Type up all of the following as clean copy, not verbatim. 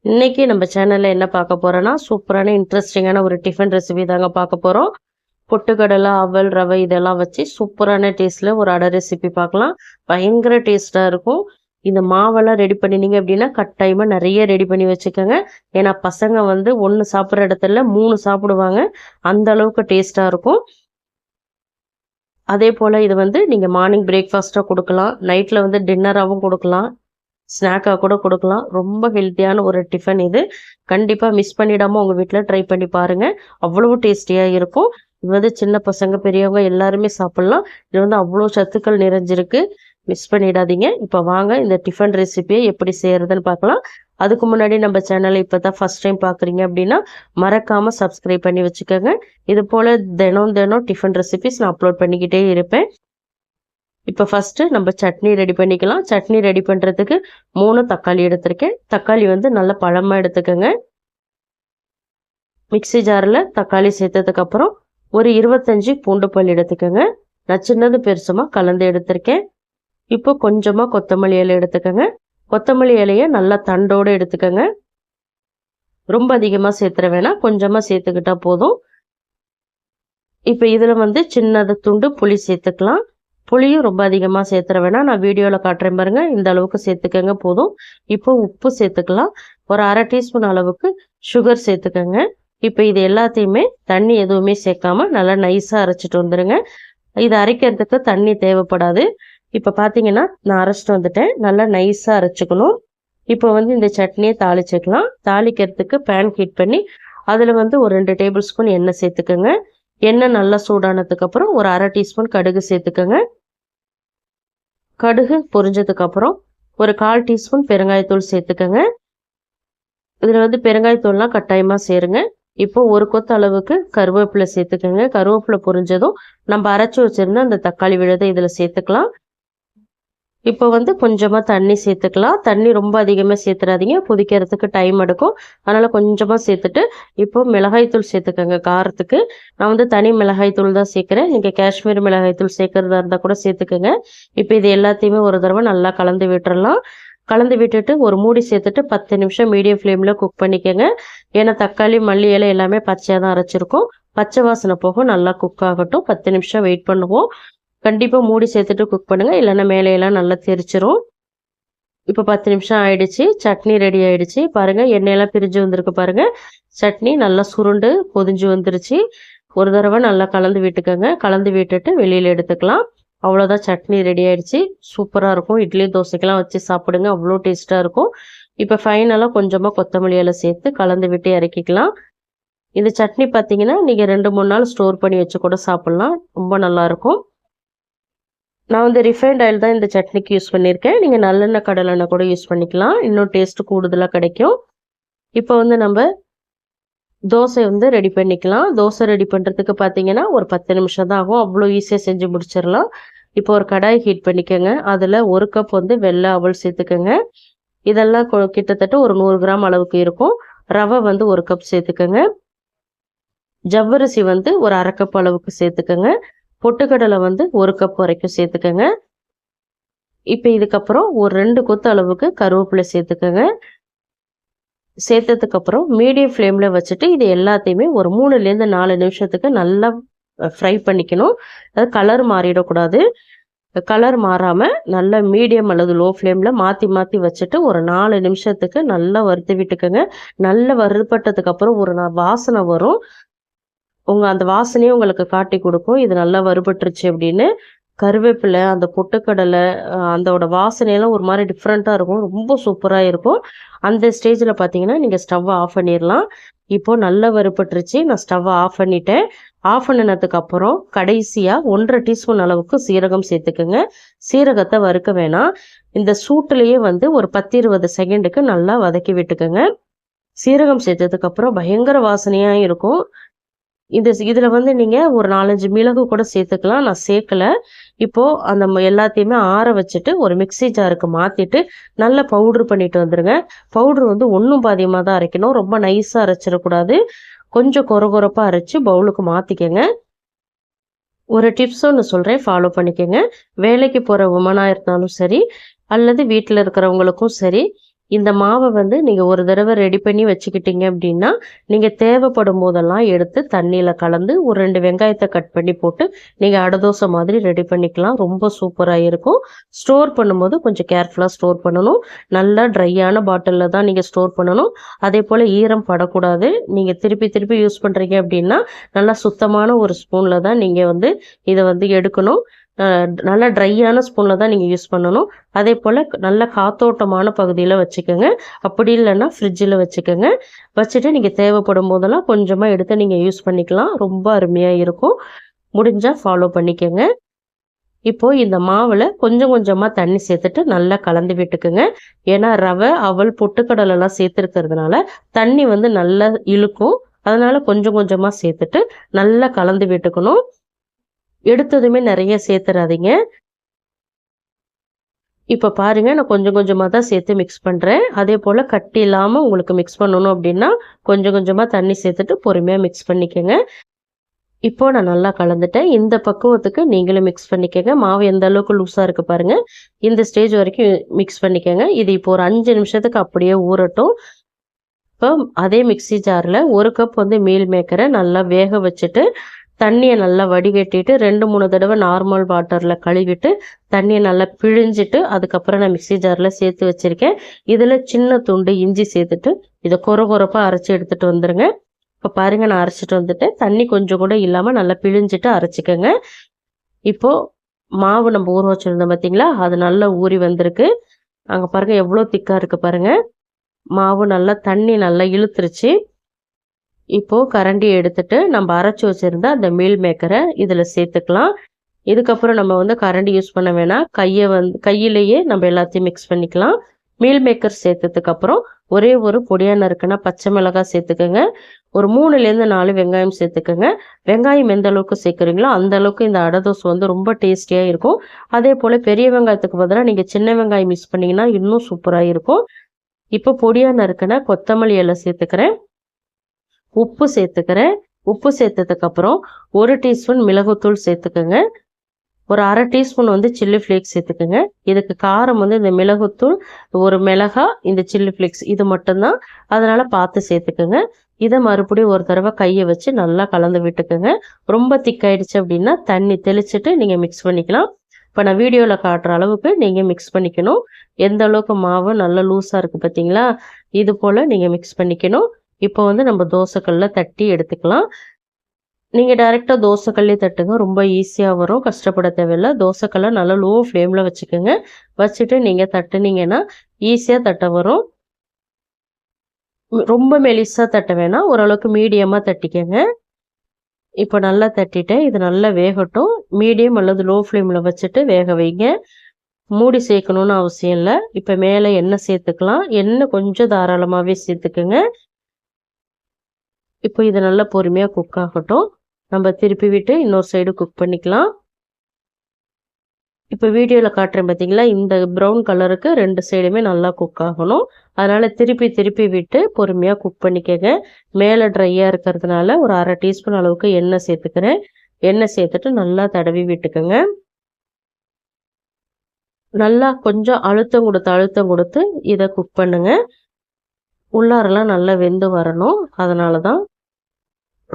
இன்னைக்கு நம்ம சேனல்ல என்ன பார்க்க போறோம்னா சூப்பரான இன்ட்ரெஸ்டிங்கான ஒரு டிஃபன் ரெசிபி தாங்க பார்க்க போறோம். பொட்டுக்கடலை, அவல், ரவை இதெல்லாம் வச்சு சூப்பரான டேஸ்ட்ல ஒரு அடை ரெசிபி பார்க்கலாம். பயங்கர டேஸ்டா இருக்கும். இந்த மாவெல்லாம் ரெடி பண்ணினீங்க அப்படின்னா கட்டாயமா நிறைய ரெடி பண்ணி வச்சுக்கோங்க. ஏன்னா பசங்க வந்து 1 சாப்பிட்ற இடத்துல 3 சாப்பிடுவாங்க. அந்த அளவுக்கு டேஸ்டா இருக்கும். அதே போல இது வந்து நீங்க மார்னிங் பிரேக்ஃபாஸ்டா கொடுக்கலாம், நைட்ல வந்து டின்னராகவும் கொடுக்கலாம், ஸ்நாக்காக கூட கொடுக்கலாம். ரொம்ப ஹெல்த்தியான ஒரு டிஃபன் இது. கண்டிப்பாக மிஸ் பண்ணிடாமல் உங்கள் வீட்டில் ட்ரை பண்ணி பாருங்கள். அவ்வளோ டேஸ்டியாக இருக்கும். இது வந்து சின்ன பசங்க பெரியவங்க எல்லாருமே சாப்பிட்லாம். இது வந்து அவ்வளோ சத்துக்கள் நிறைஞ்சிருக்கு. மிஸ் பண்ணிடாதீங்க. இப்போ வாங்க இந்த டிஃபன் ரெசிபியை எப்படி செய்கிறதுன்னு பார்க்கலாம். அதுக்கு முன்னாடி நம்ம சேனலை இப்போ தான் ஃபஸ்ட் டைம் பார்க்குறீங்க அப்படின்னா மறக்காமல் சப்ஸ்கிரைப் பண்ணி வச்சுக்கோங்க. இது போல் தினம் டிஃபன் ரெசிபிஸ் நான் அப்லோட் பண்ணிக்கிட்டே இருப்பேன். இப்போ ஃபஸ்ட்டு நம்ம சட்னி ரெடி பண்ணிக்கலாம். சட்னி ரெடி பண்ணுறதுக்கு 3 தக்காளி எடுத்திருக்கேன். தக்காளி வந்து நல்ல பழமாக எடுத்துக்கோங்க. மிக்சி ஜாரில் தக்காளி சேர்த்ததுக்கப்புறம் ஒரு 25 பூண்டு பல் எடுத்துக்கோங்க. நான் சின்னது பெருசுமாக கலந்து எடுத்திருக்கேன். இப்போ கொஞ்சமாக கொத்தமல்லி இலை எடுத்துக்கோங்க. கொத்தமல்லி இலையை நல்லா தண்டோடு எடுத்துக்கோங்க. ரொம்ப அதிகமாக சேர்த்துற வேணாம், கொஞ்சமாக சேர்த்துக்கிட்டா போதும். இப்போ இதில் வந்து சின்னது துண்டு புளி சேர்த்துக்கலாம். புளியும் ரொம்ப அதிகமாக சேர்த்துற வேணாம், நான் வீடியோவில் காட்டுறேன் பாருங்க. இந்த அளவுக்கு சேர்த்துக்கங்க போதும். இப்போ உப்பு சேர்த்துக்கலாம். ஒரு 1/2 டீஸ்பூன் அளவுக்கு சுகர் சேர்த்துக்கங்க. இப்போ இது எல்லாத்தையுமே தண்ணி எதுவுமே சேர்க்காம நல்லா நைஸாக அரைச்சிட்டு வந்துடுங்க. இது அரைக்கிறதுக்கு தண்ணி தேவைப்படாது. இப்போ பார்த்தீங்கன்னா நான் அரைச்சிட்டு வந்துட்டேன். நல்லா நைஸாக அரைச்சிக்கணும். இப்போ வந்து இந்த சட்னியை தாளிச்சுக்கலாம். தாளிக்கிறதுக்கு பேன் ஹீட் பண்ணி அதில் வந்து ஒரு 2 டேபிள் ஸ்பூன் எண்ணெய் சேர்த்துக்கோங்க. எண்ணெய் நல்லா சூடானதுக்கப்புறம் ஒரு 1/2 டீஸ்பூன் கடுகு சேர்த்துக்கோங்க. கடுகு பொரிஞ்சதுக்கப்புறம் ஒரு 1/4 டீஸ்பூன் பெருங்காயத்தூள் சேர்த்துக்கோங்க. இதில் வந்து பெருங்காயத்தூள்லாம் கட்டாயமாக சேருங்க. இப்போ ஒரு கொத்து அளவுக்கு கருவேப்பிலை சேர்த்துக்கோங்க. கருவேப்பிலை பொரிஞ்சதும் நம்ம அரைச்சி வச்சிருந்த அந்த தக்காளி விழுதை இதில் சேர்த்துக்கலாம். இப்போ வந்து கொஞ்சமாக தண்ணி சேர்த்துக்கலாம். தண்ணி ரொம்ப அதிகமாக சேர்த்துறாதீங்க, கொதிக்கிறதுக்கு டைம் எடுக்கும். அதனால் கொஞ்சமாக சேர்த்துட்டு இப்போ மிளகாய்த்தூள் சேர்த்துக்கோங்க. காரத்துக்கு நான் வந்து தனி மிளகாய்த்தூள் தான் சேர்க்குறேன். நீங்கள் காஷ்மீர் மிளகாய்த்தூள் சேர்க்குறதா இருந்தால் கூட சேர்த்துக்கோங்க. இப்போ இது எல்லாத்தையுமே ஒரு தடவை நல்லா கலந்து விட்டுறலாம். கலந்து விட்டுட்டு ஒரு மூடி சேர்த்துட்டு 10 நிமிஷம் மீடியம் ஃப்ளேமில் குக் பண்ணிக்கோங்க. ஏன்னா தக்காளி, மல்லி இலை எல்லாமே பச்சையாக தான் அரைச்சிருக்கோம். பச்சை வாசனை போக நல்லா குக் ஆகட்டும். 10 நிமிஷம் வெயிட் பண்ணுவோம். கண்டிப்பாக மூடி சேர்த்துட்டு குக் பண்ணுங்கள், இல்லைன்னா மேலையெல்லாம் நல்லா தெரிச்சிரும். இப்போ 10 நிமிஷம் ஆயிடுச்சு. சட்னி ரெடி ஆயிடுச்சு. பாருங்கள், எண்ணெயெல்லாம் பிரிஞ்சு வந்திருக்கு பாருங்கள். சட்னி நல்லா சுருண்டு பொதிஞ்சு வந்துருச்சு. ஒரு தடவை நல்லா கலந்து விட்டுக்கோங்க. கலந்து விட்டுட்டு வெளியில் எடுத்துக்கலாம். அவ்வளோதான், சட்னி ரெடி ஆயிடுச்சு. சூப்பராக இருக்கும். இட்லி தோசைக்கெல்லாம் வச்சு சாப்பிடுங்க, அவ்வளோ டேஸ்ட்டாக இருக்கும். இப்போ ஃபைனலாக கொஞ்சமாக கொத்தமல்லி இலை சேர்த்து கலந்து விட்டு இறக்கிக்கலாம். இந்த சட்னி பார்த்தீங்கன்னா நீங்கள் 2-3 நாள் ஸ்டோர் பண்ணி வச்சு கூட சாப்பிட்லாம். ரொம்ப நல்லாயிருக்கும். நான் வந்து ரிஃபைண்ட் ஆயில் தான் இந்த சட்னிக்கு யூஸ் பண்ணியிருக்கேன். நீங்கள் நல்லெண்ணெய், கடலெண்ணெய் கூட யூஸ் பண்ணிக்கலாம். இன்னும் டேஸ்ட்டு கூடுதலாக கிடைக்கும். இப்போ வந்து நம்ம தோசை வந்து ரெடி பண்ணிக்கலாம். தோசை ரெடி பண்ணுறதுக்கு பார்த்தீங்கன்னா ஒரு 10 நிமிஷம் தான் ஆகும். அவ்வளோ ஈஸியாக செஞ்சு முடிச்சிடலாம். இப்போ ஒரு கடாய் ஹீட் பண்ணிக்கோங்க. அதில் 1 கப் வந்து வெள்ளை அவல் சேர்த்துக்கோங்க. இதெல்லாம் கிட்டத்தட்ட ஒரு 100 கிராம் அளவுக்கு இருக்கும். ரவை வந்து 1 கப் சேர்த்துக்கோங்க. ஜவ்வரிசி வந்து ஒரு 1/2 கப் அளவுக்கு சேர்த்துக்கோங்க. பொட்டுக்கடலை வந்து 1 கப் வரைக்கும் சேர்த்துக்கோங்க. இப்போ இதுக்கப்புறம் ஒரு 2 கொத்து அளவுக்கு கருவேப்பிலை சேர்த்துக்கோங்க. சேர்த்ததுக்கப்புறம் மீடியம் ஃப்ளேமில் வச்சுட்டு இது எல்லாத்தையுமே ஒரு 3லேருந்து 4 நிமிஷத்துக்கு நல்லா ஃப்ரை பண்ணிக்கணும். அதாவது கலர் மாறிடக்கூடாது. கலர் மாறாமல் நல்லா மீடியம் அல்லது லோ ஃப்ளேமில் மாற்றி மாற்றி வச்சுட்டு ஒரு 4 நிமிஷத்துக்கு நல்லா வறுத்து விட்டுக்கோங்க. நல்லா வறுபட்டதுக்கப்புறம் ஒரு வாசனை வரும். அந்த வாசனையும் உங்களுக்கு காட்டி கொடுக்கும் இது நல்லா வறுபட்டுருச்சு அப்படின்னு. கருவேப்பிலை, அந்த பொட்டுக்கடலை, அதோட வாசனையெல்லாம் ஒரு மாதிரி டிஃப்ரெண்ட்டாக இருக்கும். ரொம்ப சூப்பராக இருக்கும். அந்த ஸ்டேஜில் பார்த்தீங்கன்னா நீங்கள் ஸ்டவ்வை ஆஃப் பண்ணிடலாம். இப்போது நல்லா வறுபட்டுருச்சு. நான் ஸ்டவ்வை ஆஃப் பண்ணிட்டேன். ஆஃப் பண்ணினதுக்கப்புறம் கடைசியாக 1/2 டீஸ்பூன் அளவுக்கு சீரகம் சேர்த்துக்குங்க. சீரகத்தை வறுக்க வேணாம். இந்த சூட்டுலேயே வந்து ஒரு 10-20 செகண்டுக்கு நல்லா வதக்கி விட்டுக்கோங்க. சீரகம் சேர்த்ததுக்கப்புறம் பயங்கர வாசனையாக இருக்கும். இதில் வந்து நீங்கள் ஒரு 4-5 மிளகு கூட சேர்த்துக்கலாம். நான் சேர்க்கலை. இப்போது அந்த எல்லாத்தையுமே ஆற வச்சுட்டு ஒரு மிக்சி ஜாருக்கு மாற்றிட்டு நல்லா பவுட்ரு பண்ணிட்டு வந்துடுங்க. பவுட்ரு வந்து ஒன்றும் பாதியமாக தான் அரைக்கணும். ரொம்ப நைஸாக அரைச்சிடக்கூடாது. கொஞ்சம் கொரகொரப்பாக அரைச்சி பவுலுக்கு மாற்றிக்கங்க. ஒரு டிப்ஸ் ஒன்று சொல்கிறேன், ஃபாலோ பண்ணிக்கோங்க. வேலைக்கு போகிற உமனாக இருந்தாலும் சரி, அல்லது வீட்டில் இருக்கிறவங்களுக்கும் சரி, இந்த மாவை வந்து நீங்கள் ஒரு தடவை ரெடி பண்ணி வச்சுக்கிட்டீங்க அப்படின்னா நீங்கள் தேவைப்படும் போதெல்லாம் எடுத்து தண்ணியில் கலந்து ஒரு 2 வெங்காயத்தை கட் பண்ணி போட்டு நீங்கள் அடை தோசை மாதிரி ரெடி பண்ணிக்கலாம். ரொம்ப சூப்பராக இருக்கும். ஸ்டோர் பண்ணும்போது கொஞ்சம் கேர்ஃபுல்லாக ஸ்டோர் பண்ணணும். நல்லா ட்ரையான பாட்டிலில் தான் நீங்கள் ஸ்டோர் பண்ணணும். அதே போல் ஈரம் படக்கூடாது. நீங்கள் திருப்பி திருப்பி யூஸ் பண்ணுறீங்க அப்படின்னா நல்லா சுத்தமான ஒரு ஸ்பூனில் தான் நீங்கள் வந்து இதை வந்து எடுக்கணும். நல்லா ட்ரையான ஸ்பூனில் தான் நீங்கள் யூஸ் பண்ணணும். அதே போல் நல்ல காத்தோட்டமான பகுதியில் வச்சுக்கோங்க. அப்படி இல்லைன்னா ஃப்ரிட்ஜில் வச்சுக்கோங்க. வச்சுட்டு நீங்கள் தேவைப்படும் போதெல்லாம் கொஞ்சமாக எடுத்து நீங்கள் யூஸ் பண்ணிக்கலாம். ரொம்ப அருமையாக இருக்கும். முடிஞ்சால் ஃபாலோ பண்ணிக்கோங்க. இப்போது இந்த மாவில் கொஞ்சம் கொஞ்சமாக தண்ணி சேர்த்துட்டு நல்லா கலந்து விட்டுக்குங்க. ஏன்னா ரவை, அவல், பொட்டுக்கடலைலாம் சேர்த்துருக்கிறதுனால தண்ணி வந்து நல்லா இழுக்கும். அதனால் கொஞ்சம் கொஞ்சமாக சேர்த்துட்டு நல்லா கலந்து விட்டுக்கணும். எடுத்ததுமே நிறைய சேர்த்துறாதீங்க. இப்போ பாருங்க, நான் கொஞ்சம் கொஞ்சமாக தான் சேர்த்து மிக்ஸ் பண்ணுறேன். அதே போல் கட்டி இல்லாமல் உங்களுக்கு மிக்ஸ் பண்ணணும் அப்படின்னா கொஞ்சம் கொஞ்சமாக தண்ணி சேர்த்துட்டு பொறுமையாக மிக்ஸ் பண்ணிக்கோங்க. இப்போ நான் நல்லா கலந்துட்டேன். இந்த பக்குவத்துக்கு நீங்களும் மிக்ஸ் பண்ணிக்கோங்க. மாவு எந்த அளவுக்கு லூஸாக இருக்குது பாருங்கள். இந்த ஸ்டேஜ் வரைக்கும் மிக்ஸ் பண்ணிக்கோங்க. இது இப்போ ஒரு 5 நிமிஷத்துக்கு அப்படியே ஊறட்டும். இப்போ அதே மிக்ஸி ஜாரில் 1 கப் வந்து மீல் மேக்கரை நல்லா வேக வச்சுட்டு தண்ணியை நல்லா வடிகட்டிட்டு 2-3 தடவை நார்மல் வாட்டரில் கழுவிட்டு தண்ணியை நல்லா பிழிஞ்சிட்டு அதுக்கப்புறம் நான் மிக்ஸி ஜாரில் சேர்த்து வச்சுருக்கேன். இதில் சின்ன துண்டு இஞ்சி சேர்த்துட்டு இதை கொரப்பாக அரைச்சி எடுத்துகிட்டு வந்துடுங்க. இப்போ பாருங்கள், நான் அரைச்சிட்டு வந்துட்டேன். தண்ணி கொஞ்சம் கூட இல்லாமல் நல்லா பிழிஞ்சிட்டு அரைச்சிக்கோங்க. இப்போது மாவு நம்ம ஊற வச்சுருந்தோம் பார்த்தீங்களா, அது நல்லா ஊறி வந்திருக்கு. அங்கே பாருங்கள் எவ்வளோ திக்காக இருக்குது பாருங்கள். மாவு நல்லா தண்ணி நல்லா இழுத்துருச்சு. இப்போது கரண்டி எடுத்துட்டு நம்ம அரைச்சி வச்சுருந்த அந்த மீல் மேக்கரை இதில் சேர்த்துக்கலாம். இதுக்கப்புறம் நம்ம வந்து கரண்டி யூஸ் பண்ண வேணாம். கையிலேயே நம்ம எல்லாத்தையும் மிக்ஸ் பண்ணிக்கலாம். மீல் மேக்கர் சேர்த்ததுக்கப்புறம் ஒரே ஒரு பொடியாக நறுக்குனா பச்சை மிளகாய் சேர்த்துக்கோங்க. ஒரு 3லேருந்து 4 வெங்காயம் சேர்த்துக்கோங்க. வெங்காயம் எந்த அளவுக்கு சேர்க்குறீங்களோ அந்த அளவுக்கு இந்த அடை தோசை வந்து ரொம்ப டேஸ்டியாக இருக்கும். அதே போல் பெரிய வெங்காயத்துக்கு பதிலாக நீங்கள் சின்ன வெங்காயம் மிக்ஸ் பண்ணிங்கன்னா இன்னும் சூப்பராக இருக்கும். இப்போ பொடியாக நறுக்குனா கொத்தமல்லி இலை சேர்த்துக்கிறேன். உப்பு சேர்த்துக்கிறேன். உப்பு சேர்த்ததுக்கப்புறம் 1 டீஸ்பூன் மிளகுத்தூள் சேர்த்துக்கோங்க. ஒரு 1/2 டீஸ்பூன் வந்து சில்லி ஃப்ளேக்ஸ் சேர்த்துக்கோங்க. இதுக்கு காரம் வந்து இந்த மிளகுத்தூள், ஒரு மிளகாய், இந்த சில்லி ஃப்ளேக்ஸ் இது மட்டும்தான். அதனால் பார்த்து சேர்த்துக்கோங்க. இதை மறுபடியும் ஒரு தடவை கையை வச்சு நல்லா கலந்து விட்டுக்கோங்க. ரொம்ப திக்காயிடுச்சு அப்படின்னா தண்ணி தெளிச்சுட்டு நீங்கள் மிக்ஸ் பண்ணிக்கலாம். இப்போ நான் வீடியோவில் காட்டுற அளவுக்கு நீங்கள் மிக்ஸ் பண்ணிக்கணும். எந்த அளவுக்கு மாவு நல்லா லூஸாக இருக்குது பார்த்தீங்களா, இது போல் நீங்கள் மிக்ஸ் பண்ணிக்கணும். இப்போ வந்து நம்ம தோசைக்கல்லில் தட்டி எடுத்துக்கலாம். நீங்கள் டைரெக்டாக தோசைக்கல்லே தட்டுங்க, ரொம்ப ஈஸியாக வரும். கஷ்டப்பட தேவையில்லை. தோசைக்கல்லை நல்லா லோ ஃப்ளேமில் வச்சுக்கோங்க. வச்சுட்டு நீங்கள் தட்டுனீங்கன்னா ஈஸியாக தட்ட வரும். ரொம்ப மெலிசாக தட்ட வேணாம், ஓரளவுக்கு மீடியமாக தட்டிக்கங்க. இப்போ நல்லா தட்டிட்டேன். இது நல்லா வேகட்டும். மீடியம் அல்லது லோ ஃப்ளேமில் வச்சுட்டு வேக வைங்க. மூடி சேர்க்கணுன்னு அவசியம் இல்லை. இப்போ மேலே எண்ணெய் சேர்த்துக்கலாம். எண்ணெய் கொஞ்சம் தாராளமாகவே சேர்த்துக்குங்க. இப்போ இது நல்லா பொறுமையாக குக் ஆகட்டும். நம்ம திருப்பி விட்டு இன்னொரு சைடு குக் பண்ணிக்கலாம். இப்போ வீடியோவில் காட்டுறேன் பார்த்தீங்களா, இந்த ப்ரௌன் கலருக்கு 2 சைடுமே நல்லா குக் ஆகணும். அதனால் திருப்பி விட்டு பொறுமையாக குக் பண்ணிக்கங்க. மேலே ட்ரையாக இருக்கிறதுனால ஒரு 1/2 டீஸ்பூன் அளவுக்கு எண்ணெய் சேர்த்துக்கிறேன். எண்ணெய் சேர்த்துட்டு நல்லா தடவி விட்டுக்கோங்க. நல்லா கொஞ்சம் அழுத்தம் கொடுத்து இதை குக் பண்ணுங்க. உள்ளாரெல்லாம் நல்லா வெந்து வரணும். அதனால தான்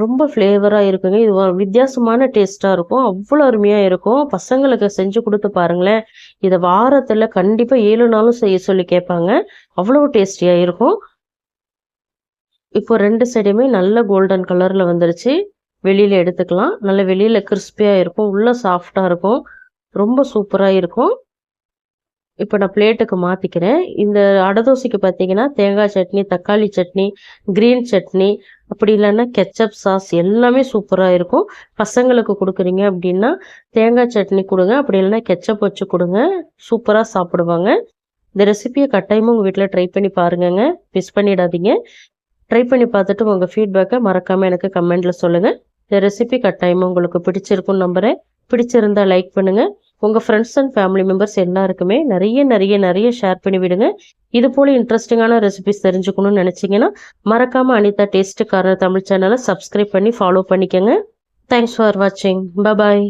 ரொம்ப ஃப்ளேவராக இருக்குங்க. இது வித்தியாசமான டேஸ்ட்டாக இருக்கும். அவ்வளோ அருமையாக இருக்கும். பசங்களுக்கு செஞ்சு கொடுத்து பாருங்களேன். இதை வாரத்தில் கண்டிப்பாக 7 நாளும் செய்ய சொல்லி கேட்பாங்க. அவ்வளோ டேஸ்டியாக இருக்கும். இப்போ 2 சைடுமே நல்ல கோல்டன் கலரில் வந்துருச்சு. வெளியில் எடுத்துக்கலாம். நல்ல வெளியில் கிறிஸ்பியாக இருக்கும், உள்ளே சாஃப்டாக இருக்கும். ரொம்ப சூப்பராக இருக்கும். இப்போ நான் பிளேட்டுக்கு மாற்றிக்கிறேன். இந்த அடை தோசைக்கு பார்த்தீங்கன்னா தேங்காய் சட்னி, தக்காளி சட்னி, க்ரீன் சட்னி, அப்படி இல்லைன்னா கெச்சப் சாஸ் எல்லாமே சூப்பராக இருக்கும். பசங்களுக்கு கொடுக்குறீங்க அப்படின்னா தேங்காய் சட்னி கொடுங்க, அப்படி இல்லைன்னா கெச்சப் வச்சு கொடுங்க. சூப்பராக சாப்பிடுவாங்க. இந்த ரெசிபியை கட்டாயமாக உங்கள் வீட்டில் ட்ரை பண்ணி பாருங்கங்க. மிஸ் பண்ணிடாதீங்க. ட்ரை பண்ணி பார்த்துட்டு உங்கள் ஃபீட்பேக்கை மறக்காமல் எனக்கு கமெண்டில் சொல்லுங்கள். இந்த ரெசிபி கட்டாயமாக உங்களுக்கு பிடிச்சிருக்குன்னு நம்புகிறேன். பிடிச்சிருந்தால் லைக் பண்ணுங்கள். உங்கள் ஃப்ரெண்ட்ஸ் அண்ட் ஃபேமிலி மெம்பர்ஸ் எல்லாருக்குமே நிறைய ஷேர் பண்ணி விடுங்க. இது போல் இன்ட்ரெஸ்டிங்கான ரெசிபிஸ் தெரிஞ்சுக்கணும்னு நினச்சிங்கன்னா மறக்காமல் அனிதா டேஸ்ட் கார்னர் தமிழ் சேனலை சப்ஸ்கிரைப் பண்ணி ஃபாலோ பண்ணிக்கோங்க. தேங்க்ஸ் ஃபார் வாட்சிங். பாய்.